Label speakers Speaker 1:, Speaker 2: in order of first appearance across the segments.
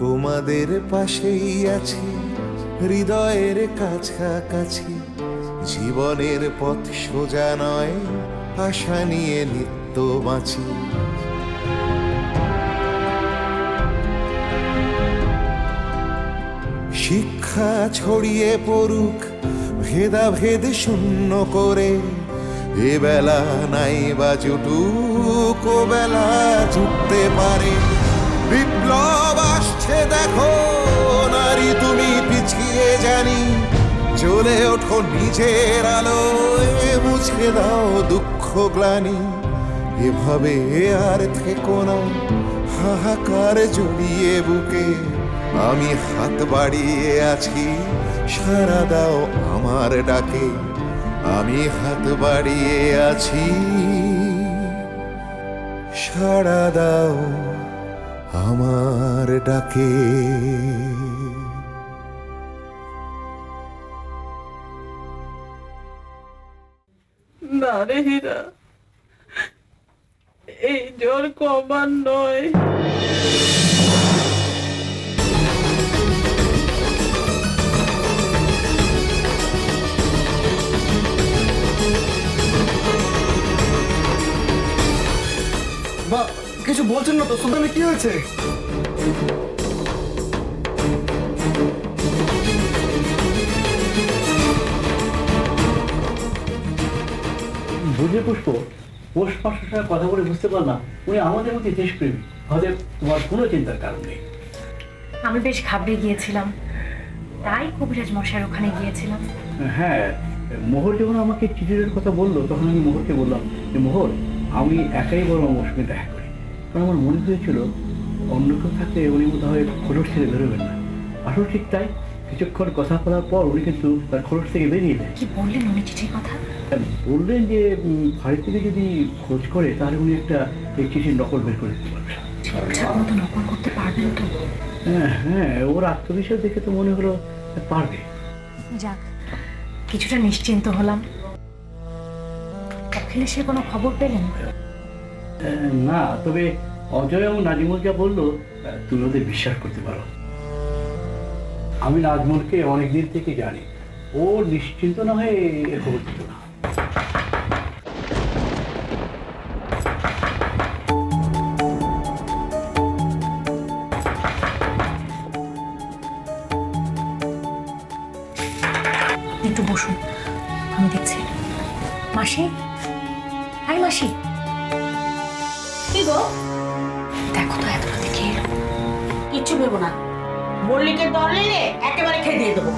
Speaker 1: তোমাদের পাশেই আছি, হৃদয়ের কাছাকাছি। জীবনের পথ সোজা নয়, আশা নিয়ে নিত্য বাঁচি। শিক্ষা ছড়িয়ে পড়ুক ভেদাভেদ শূন্য করে, এ বেলা নাই বা জুটুক, ও বেলা জুটতে পারে। বিপ্লব আসছে দেখো নারী, তুমি পিছিয়ে জানি। জ্বলে ওঠো নিজের আলোয়, মুছে দাও দুঃখ গ্লানি। এভাবে আর থেকো না হাহাকার জড়িয়ে বুকে। আমি হাত বাড়িয়ে আছি, সাড়া দাও আমার ডাকে। আমি হাত বাড়িয়ে আছি, সাড়া দাও আমার ডাকে।
Speaker 2: না রে হীরা, এই জ্বর কমার নয়।
Speaker 3: বা কিছু বলছেন না তো? সুলতানের কি হয়েছে?
Speaker 4: বুঝলে পুষ্প, পোস্ট মাস্টার সঙ্গে কথা বলে বুঝতে পারলাম উনি আমাদের মধ্যে দেশপ্রেমী। হয়তো তোমার কোনো চিন্তার কারণ নেই।
Speaker 5: আমি বেশ ঘাবড়ে গিয়েছিলাম, তাই কবিরাজ মশাইয়ের ওখানে গিয়েছিলাম।
Speaker 4: হ্যাঁ, মোহর যখন আমাকে চিঠির কথা বললো, তখন আমি মোহরকে বললাম যে মোহর, আমি একাই বরং আমার সঙ্গে দেখা করি। কারণ আমার মনে হয়েছিল অন্য কেউ থাকলে উনি বোধ হয় খোলস ছেড়ে বেরোবেন না। আসলে ঠিক তাই, কিছুক্ষণ কথা বলার পর উনি কিন্তু তার খোলস থেকে বেরিয়ে দেন।
Speaker 5: কি বললেন উনি চিঠির কথা?
Speaker 4: বললেন যে বাড়ি থেকে যদি খোঁজ করে তাহলে উনি একটা এই চিঠির নকল বের করে দিতে পারবেন।
Speaker 5: মতো নকল করতে পারবেন তো?
Speaker 4: হ্যাঁ হ্যাঁ, ওর আত্মবিশ্বাস দেখে তো মনে হলো পারবে।
Speaker 5: যাক, কিছুটা নিশ্চিন্ত হলাম। অখিলেশের কোনো খবর পেলেন?
Speaker 4: না, তবে অজয় এবং নাজিমুল যা বললো তুমি ওদের বিশ্বাস করতে পারো। আমি নাজমুলকে অনেকদিন থেকে জানি, ও নিশ্চিন্ত না হয়ে খবর দিত না।
Speaker 5: একটু বসুন, আমি দেখছি। মাসি, হাই মাসি।
Speaker 6: কি গো?
Speaker 5: দেখো তো এত রাতে কে এলো।
Speaker 6: কিচ্ছু ভেবো না, মল্লিকের দল নিলে একেবারে খেয়ে দিয়ে দেবো।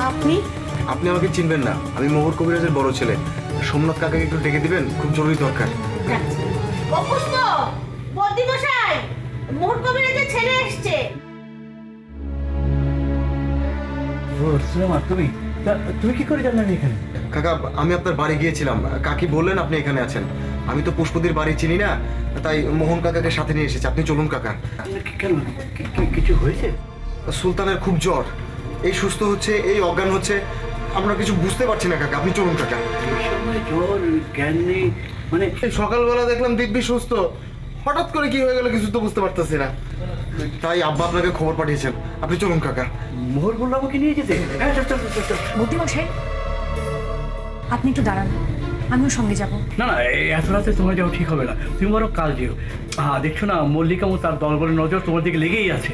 Speaker 6: আপনি
Speaker 3: আপনি আমাকে চিনবেন না, আমি মোহর কবিরাজের বড় ছেলে। সোমনাথ কাকাকে একটু ডেকে দিবেন, খুব জরুরি দরকার।
Speaker 6: ও পুষ্প, বদ্দি মশাই, মোহর কবিরাজের ছেলে এসছে।
Speaker 4: তুমি তুমি কি করে জানলেন এখানে?
Speaker 3: কাকা, আমি আপনার বাড়ি গিয়েছিলাম, কাকি বললেন আপনি এখানে আছেন। আমি তো পুষ্পদির বাড়ি চিনি না, তাই মোহন কাকাকে সাথে নিয়ে এসেছি। আপনি চলুন কাকা।
Speaker 4: কেন, কিছু হয়েছে?
Speaker 3: সুলতানের খুব জ্বর, এই সুস্থ হচ্ছে, এই অজ্ঞান হচ্ছে, আমরা কিছু বুঝতে পারছি না কাকা। আপনি চলুন কাকা।
Speaker 4: এই সময় জ্বর, জ্ঞান নেই মানে?
Speaker 3: সকালবেলা দেখলাম দিব্যি সুস্থ, হঠাৎ করে কি হয়ে গেল কিছু তো বুঝতে পারতেছি না। তাই আব্বা আপনাকে খবর পাঠিয়েছেন, আপনি চলুন কাকা।
Speaker 4: মোহর বললো আমাকে নিয়ে যেতে।
Speaker 5: বুদ্ধিমশাই, আপনি একটু দাঁড়ান, আমিও সঙ্গে যাব।
Speaker 4: না না, এত রাতে তোমার যাওয়া ঠিক হবে না, তুমি বরং কাল যেও। দেখছো না মল্লিকা ও তার দলবলের নজর তোমার দিকে লেগেই আছে।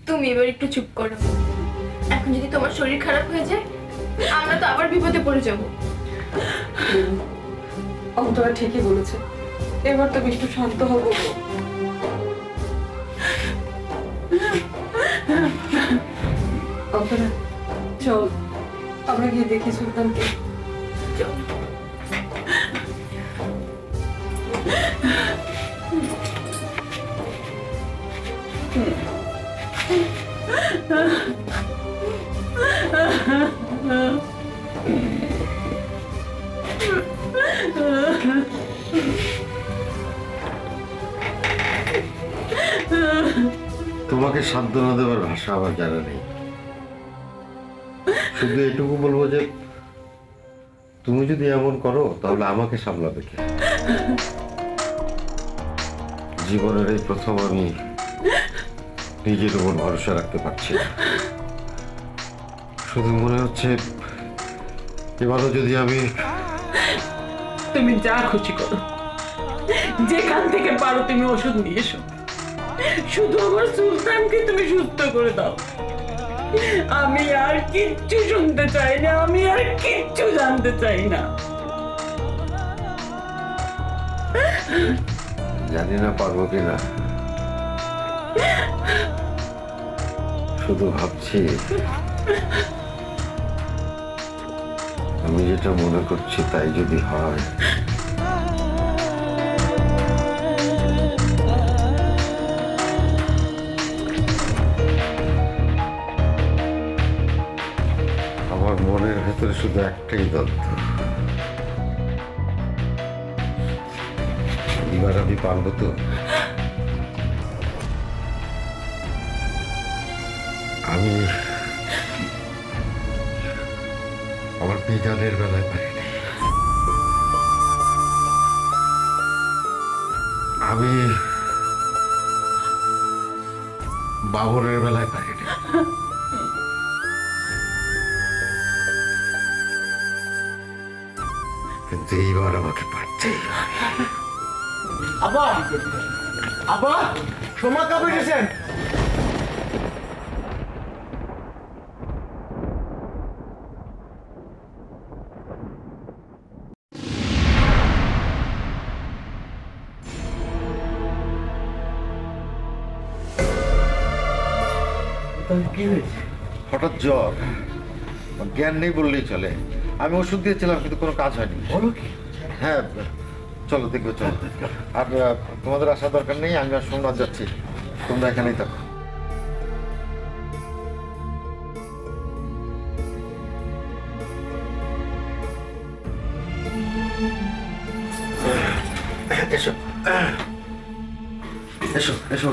Speaker 7: তুমি এবার একটু চুপ করো। এখন যদি তোমার শরীর খারাপ হয়ে যায় আমরা তো আবার বিপদে পড়ে যাব।
Speaker 2: অন্তরা ঠিকই বলেছে, এবার তো একটু শান্ত হবো। অন্তরা চল আমরা গিয়ে দেখি সুলতানকে।
Speaker 7: চল।
Speaker 8: তোমাকে সান্ত্বনা দেওয়ার ভাষা আমার জানা নেই, শুধু এটুকু বলবো যে তুমি যদি এমন করো তাহলে আমাকে সামলাবে কে? জীবনের এই প্রথম আমি নিজের উপর ভরসা রাখতে পারছি না। শুধু মনে হচ্ছে এবারও যদি আমি...
Speaker 2: তুমি যা খুশি করো, যেখান থেকে পারো তুমি ওষুধ নিয়ে এসো, শুধু আমার সুলতানকে তুমি সুস্থ করে দাও। আমি আর কিচ্ছু শুনতে চাই না, আমি আর কিচ্ছু জানতে চাই না।
Speaker 8: জানি না পারবো কিনা, শুধু ভাবছি আমি যেটা মনে করছি তাই যদি হয়। আমার মনের ভেতরে শুধু একটাই দ্বন্দ্ব, এবার আমি পারবো তো? আমি আমার বিধানের বেলায় পারিনি, আমি বাবরের বেলায় পারিনি, কিন্তু এইবার আমাকে পারতেই হবে।
Speaker 3: আব্বা, আব্বা, সোমা কবে এসেছেন?
Speaker 4: কি হয়েছে?
Speaker 8: হঠাৎ জ্বর, জ্ঞান নেই বললেই চলে। আমি ওষুধ দিয়েছিলাম কিন্তু কোনো কাজ হয়নি।
Speaker 4: বলো কি?
Speaker 8: হ্যাঁ, চলো দেখবে, চলো। আর তোমাদের আসার দরকার নেই, আমি আর সোমনাথ যাচ্ছি, তোমরা এখানেই থাকো। এসো এসো এসো।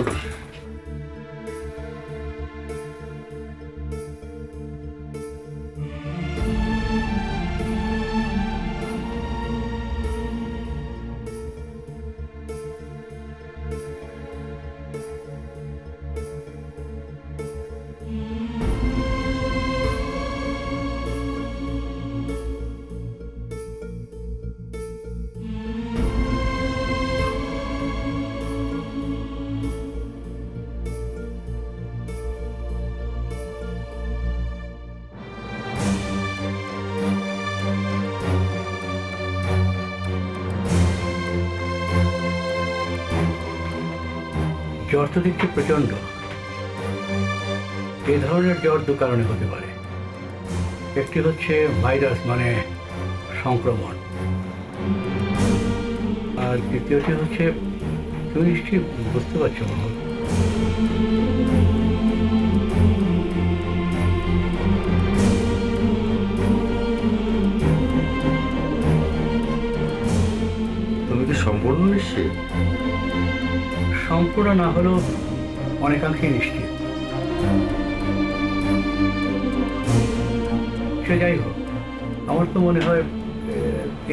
Speaker 4: জ্বর তো দেখছি প্রচন্ড। এই ধরনের জ্বর দু কারণে হতে পারে। একটি হচ্ছে ভাইরাস, মানে সংক্রমণ, আর দ্বিতীয়টি হচ্ছে তুমি নিশ্চয়ই বুঝতে পারছো মোহন,
Speaker 8: তুমি কি সম্পূর্ণ নিশ্চিত?
Speaker 4: সম্পূর্ণ না হলেও অনেকাংশেই নিশ্চিত। সে যাই হোক, আমার তো মনে হয়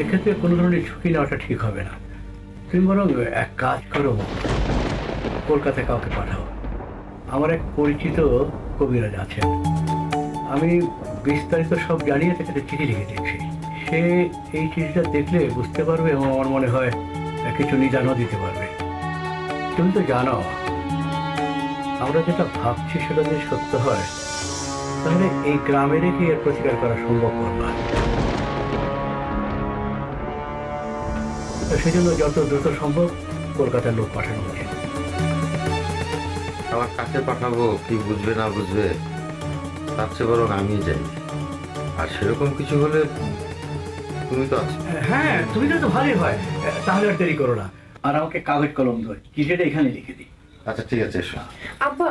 Speaker 4: এক্ষেত্রে কোনো ধরনের ঝুঁকি নেওয়াটা ঠিক হবে না। তুমি বরং এক কাজ করো, কলকাতায় কাউকে পাঠাও। আমার এক পরিচিত কবিরাজ আছেন, আমি বিস্তারিত সব জানিয়ে তাকে চিঠি লিখে দিচ্ছি। সে এই চিঠিটা দেখলে বুঝতে পারবে এবং আমার মনে হয় কিছু নিদানও দিতে পারবে। তুমি তো জানো আমরা যেটা ভাবছি সেটা যদি সত্য হয়, তাহলে এই গ্রামে রেখে এর প্রতিকার করা সম্ভবপর নয়। সেই জন্য যত দ্রুত সম্ভব কলকাতার লোক পাঠানো উচিত।
Speaker 9: আবার কাছে পাঠাবো, কি বুঝবে না বুঝবে, তার চেয়ে বরং আমি যাই। আর সেরকম কিছু হলে তুমি তো আছো।
Speaker 4: হ্যাঁ, তুমি তো ভালোই হয়। তাহলে আর দেরি করো না, আর আমাকে কাগজ কলম ধরে চিঠিটা এখানে লিখে দিই।
Speaker 9: আচ্ছা ঠিক আছে, এসো।
Speaker 7: আব্বা,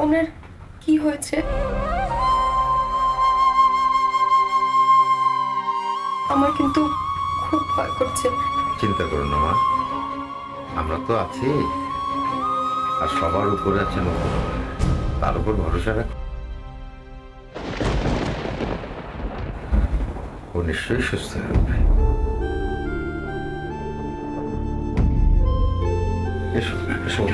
Speaker 7: ওনার কি হয়েছে? আমার কিন্তু খুব ভয় করছে।
Speaker 9: চিন্তা করো না মা, আমরা তো আছি। আর সবার উপরে আছেন উপর, তার উপর ভরসা রাখ। ও নিশ্চয়ই সুস্থ হবে। এসো এসো।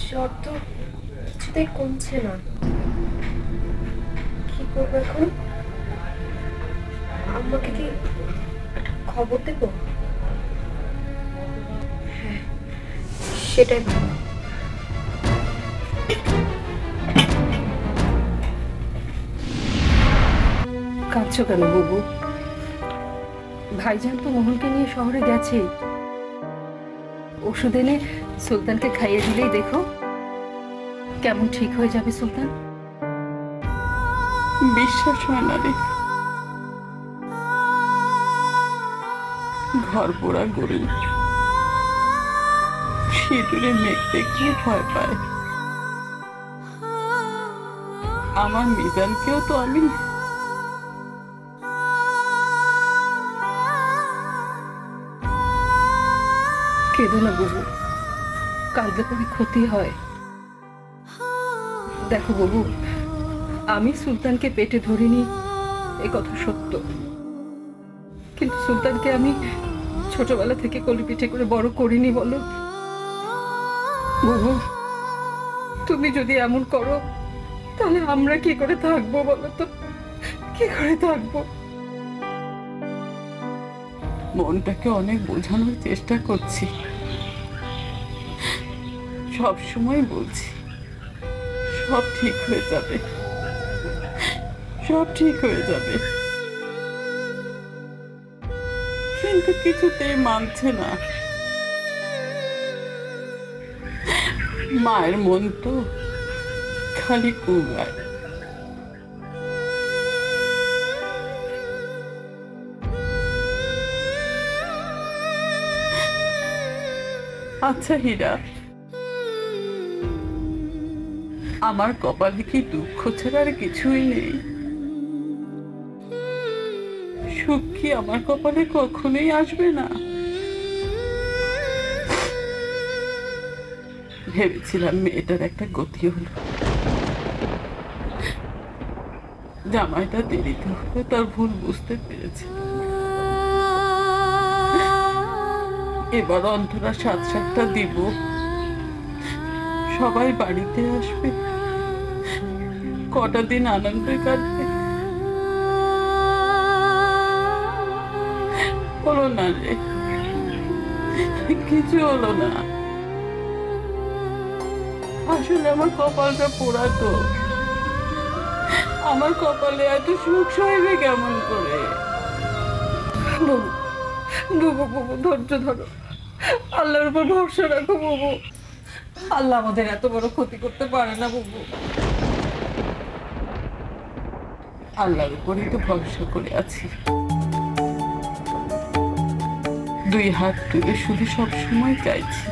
Speaker 7: জ্বর তো কিছুতেই কমছে না, কি করবো এখন? আম্মাকে কি খবর দেব? হ্যাঁ, সেটাই ভালো।
Speaker 2: কাঁদছো কেন বুবু? ভাইজান তো মোহনকে নিয়ে শহরে গেছে। ওষুধ এনে সুলতানকে খাইয়ে দিলেই দেখো কেমন ঠিক হয়ে যাবে সুলতান।
Speaker 10: বিশ্বাস হয় না রে, ঘর পোড়া গরু সিঁদুরে মেঘ দেখলে ভয় পায়। আমার মিজানকেও তো আমি
Speaker 2: কেঁদো না বুবু, কাঁদলে পরে ক্ষতি হয়। দেখো বাবু, আমি সুলতানকে পেটে ধরিনি এ কথা সত্য, কিন্তু সুলতানকে আমি ছোটবেলা থেকে কোলে পিঠে করে বড় করিনি বলো। বাবু, তুমি যদি এমন করো তাহলে আমরা কি করে থাকবো বলো তো? কি করে থাকবো?
Speaker 10: মনটাকে অনেক বোঝানোর চেষ্টা করছি, সব সময় বলছি সব ঠিক হয়ে যাবে, সব ঠিক হয়ে যাবে, কিন্তু কিছুতেই মানছে না। মায়ের মন তো খালি কুগায়। আচ্ছা হীরা, আমার কপালে কি দুঃখ ছাড়া আর কিছুই নেই? সুখ কি আমার কপালে কখনোই আসবে না? ভেবেছিলাম মেয়েটার একটা গতি হলো, জামাইটা দেরিতে হলে তার ভুল বুঝতে পেরেছে। এবার অন্তরা 7-7টা দিব, সবাই বাড়িতে আসবে, কটা দিন আনন্দে কাটবে। হলো না রে, কিছু হলো না। আসলে আমার কপালটা পোড়া তো, আমার কপালে এত সুখ সইবে কেমন করে? বুবু বুবু বুবু ধৈর্য ধরো, আল্লাহর উপর ভরসা রাখো বুবু। আল্লাহ আমাদের এত বড় ক্ষতি করতে পারে না বুবু। আল্লাহর উপরই তো ভরসা করে আছি। দুই হাত তুলে শুধু সব সময় চাইছি,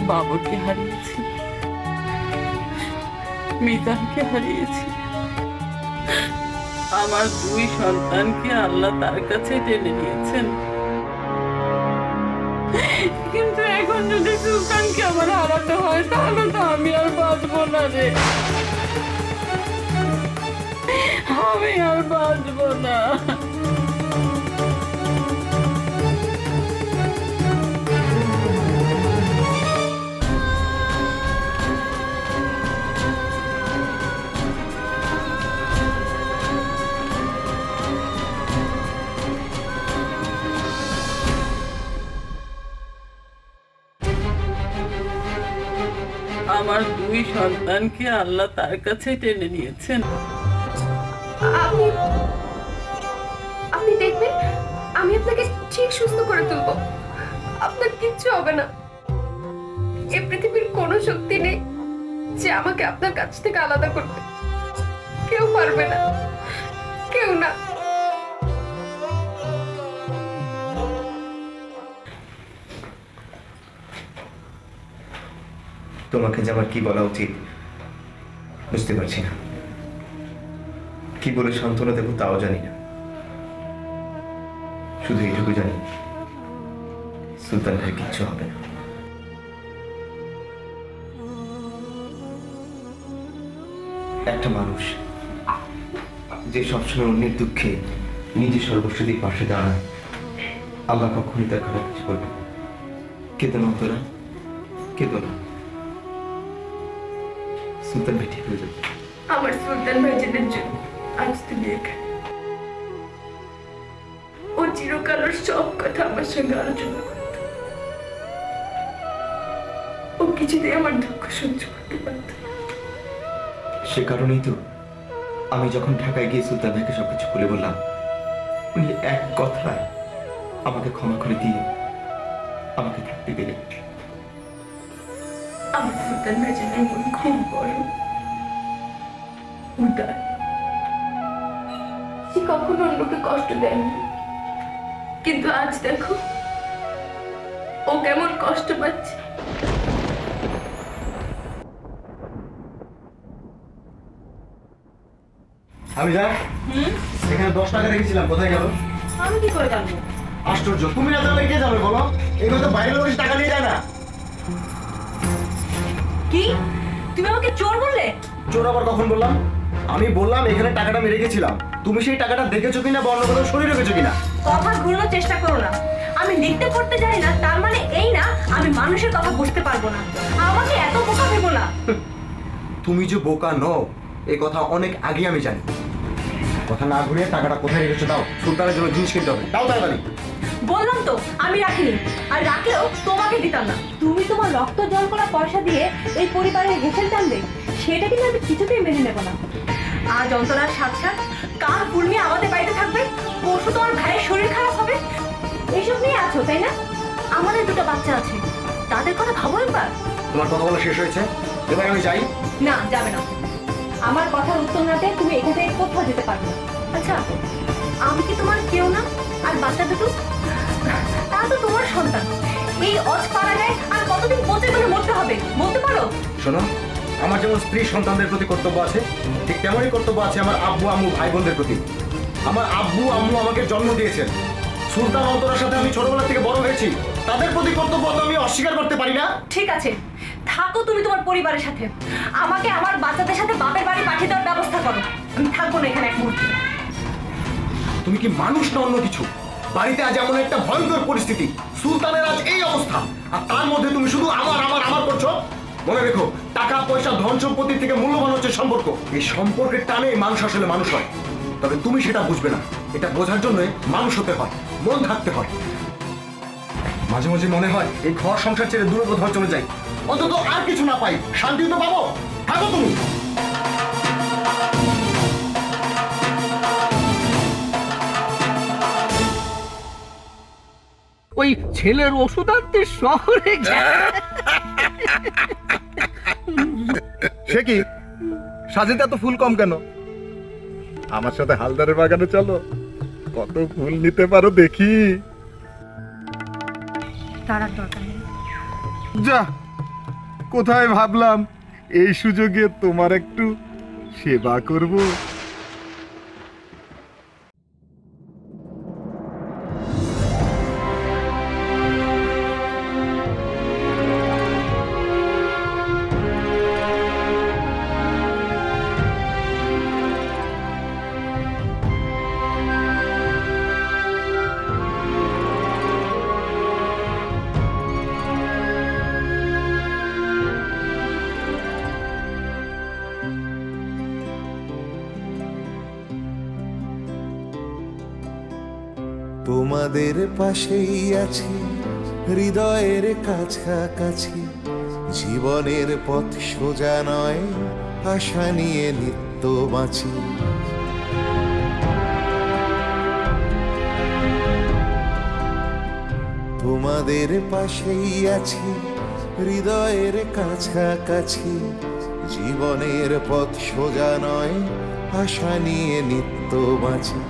Speaker 10: বাবরকে হারিয়েছি, মিতানকে হারিয়েছি, আমার দুই সন্তানকে আল্লাহ তার কাছে টেনে নিয়েছেন। কিন্তু এখন যদি সুলতানকে আমার হারাতে হয় তাহলে তো আমি আর বাঁচবো না রে, আমি আর বাঁচবো না। আমার দুই সন্তানকে আল্লাহ তার কাছে টেনে নিয়েছেন।
Speaker 7: আপনি দেখবেন আমি আপনাকে ঠিক সুস্থ করে তুলবো, আপনার কিচ্ছু হবে না। এই পৃথিবীর কোনো শক্তি নেই যে আমাকে আপনার কাছ থেকে আলাদা করবে, কেউ পারবে না, কেউ না।
Speaker 3: তোমাকে যে আমার কি বলা উচিত বুঝতে পারছি না, কি বলে সান্ত্বনা দেবো তাও জানি না। শুধু এইটুকু জানি সুলতান ভাই কিচ্ছু হবে না। একটা মানুষ যে সবসময় অন্যের দুঃখে নিজে সর্বস্ব দিয়ে পাশে দাঁড়ায়, আল্লাহ কখনই তার খারাপ কিছু করবে। কেঁদো না তোরা, কেঁদো না, সুলতান ভাই ঠিক হয়ে যাবে।
Speaker 7: আমার সুলতান ভাইজানের জন্য আজ তুমি এখানে। ও চিরকালের সব কথা আমার সঙ্গে আলোচনা করত, ও কিছুতেই আমার দুঃখ সহ্য করতে পারত।
Speaker 3: সে কারণেই তো আমি যখন ঢাকায় গিয়ে সুলতান ভাইকে সবকিছু খুলে বললাম, উনি এক কথায় আমাকে ক্ষমা করে দিয়ে আমাকে থাকতে দিলেন।
Speaker 7: আমার সুলতান ভাইজানের মন খুব বড়, উদার, সে কখনো অন্যকে কষ্ট দেয়নি। কিন্তু আজ দেখো ও কেমন কষ্ট পাচ্ছে।
Speaker 3: আমি যা এখানে 10 টাকা রেখেছিলাম, কোথায় গেল?
Speaker 5: আমি কি করে জানবো?
Speaker 3: আশ্চর্য, তুমি না জানলে কে যাবে বলো? এগুলো তো বাইরের লোক টাকা নিয়ে যায় না।
Speaker 5: কি তুমি আমাকে চোর বললে?
Speaker 3: চোর আবার কখন বললাম? আমি বললাম এখানে টাকাটা আমি রেখেছিলাম, তুমি সেই টাকাটা দেখেছো কিনা বা অন্য কোথাও সরিয়ে রেখেছো কিনা।
Speaker 5: কথা ঘুরানোর চেষ্টা করো না। আমি লিখতে পড়তে জানি না তার মানে এই না আমি মানুষের কথা বুঝতে পারবো না। আমাকে এত বোকা ভেবো না।
Speaker 3: তুমি যে বোকা নও এই কথা অনেক আগে আমি জানি। কথা না ঘুরিয়ে টাকাটা কোথায় রেখেছো দাও, সুলতানের জন্য জিনিস কিনতে হবে, দাও তাড়াতাড়ি।
Speaker 5: বললাম তো আমি রাখিনি, আর রাখলেও তোমাকে দিতাম না। তুমি তোমার রক্ত জল করা পয়সা দিয়ে এই পরিবারের হেসেল টানবে, সেটা কিন্তু আমি কিছুতেই মেনে নেব না। আজ অন্তরার সাথ সাথ কাল পূর্ণি আমাদের বাড়িতে থাকবে, পরশু তোমার ভাইয়ের শরীর খারাপ হবে, এইসব নিয়ে আছো তাই না? আমাদের দুটো বাচ্চা আছে, তাদের কথা ভাবো একবার।
Speaker 3: তোমার কথা বলা শেষ হয়েছে, এবার আমি যাই।
Speaker 5: না যাবে না, আমার কথার উত্তর না দিয়ে তুমি এখান থেকে কোথাও যেতে পারবে না। আচ্ছা আমি কি তোমার কেউ না? আর বাচ্চা দুটো তারা তো তোমার সন্তান। এই অজ পাড়া যায় আর কতদিন পচে গেলে মরতে হবে বলতে পারো?
Speaker 3: শোনো, আমার যেমন স্ত্রী সন্তানদের প্রতি কর্তব্য আছে, ঠিক তেমনই কর্তব্য আছে আমার আব্বু আম্মু ভাই বোনদের প্রতি। আমার আব্বু আম্মু আমাকে জন্ম দিয়েছেন, সুলতান অন্তরার সাথে আমি ছোটবেলা থেকে বড় হয়েছি, তাদের প্রতি কর্তব্য তো আমি অস্বীকার করতে পারি না।
Speaker 5: ঠিক আছে, থাকো তুমি তোমার পরিবারের সাথে, আমাকে আমার বাচ্চাদের সাথে বাপের বাড়ি পাঠিয়ে দেওয়ার ব্যবস্থা করো। আমি থাকবো না এখানে এক মুহূর্তে।
Speaker 3: তুমি কি মানুষ না অন্য কিছু? বাড়িতে আজ এমন একটা ভয়ঙ্কর পরিস্থিতি, সুলতানের আজ এই অবস্থা, আর তার মধ্যে তুমি শুধু আমার আমার আমার করছো। মনে রেখো, টাকা পয়সা ধন সম্পত্তির থেকে মূল্যবান হচ্ছে সম্পর্ক। এই সম্পর্কের টানে মানুষ আসলে মানুষ হয়, তবে তুমি সেটা বুঝবে না। এটা বোঝার জন্য মানুষ হতে হয়, মন থাকতে হয়। মাঝে মাঝে মনে হয় এই ঘর সংসার ছেড়ে দূরে কোথাও চলে যাই, অন্তত আর কিছু না পাই, শান্তি তো পাবো। থাকো তুমি।
Speaker 4: ওই ছেলের ওষুধ আনতে শহরে
Speaker 3: সে কি সাজেতে এত ফুল কম কেন? আমার সাথে হালদারের বাগানে চলো, কত ফুল নিতে পারো দেখি।
Speaker 5: তার দরকার নেই।
Speaker 3: যা, কোথায় ভাবলাম এই সুযোগে তোমার একটু সেবা করব।
Speaker 1: তোমাদের পাশেই আছি, হৃদয়ের কাছাকাছি। জীবনের পথ সোজা নয়, আশা নিয়ে নিত্য বাঁচি। তোমাদের পাশেই আছি, হৃদয়ের কাছাকাছি। জীবনের পথ সোজা নয়, আশা নিয়ে নিত্য বাঁচি।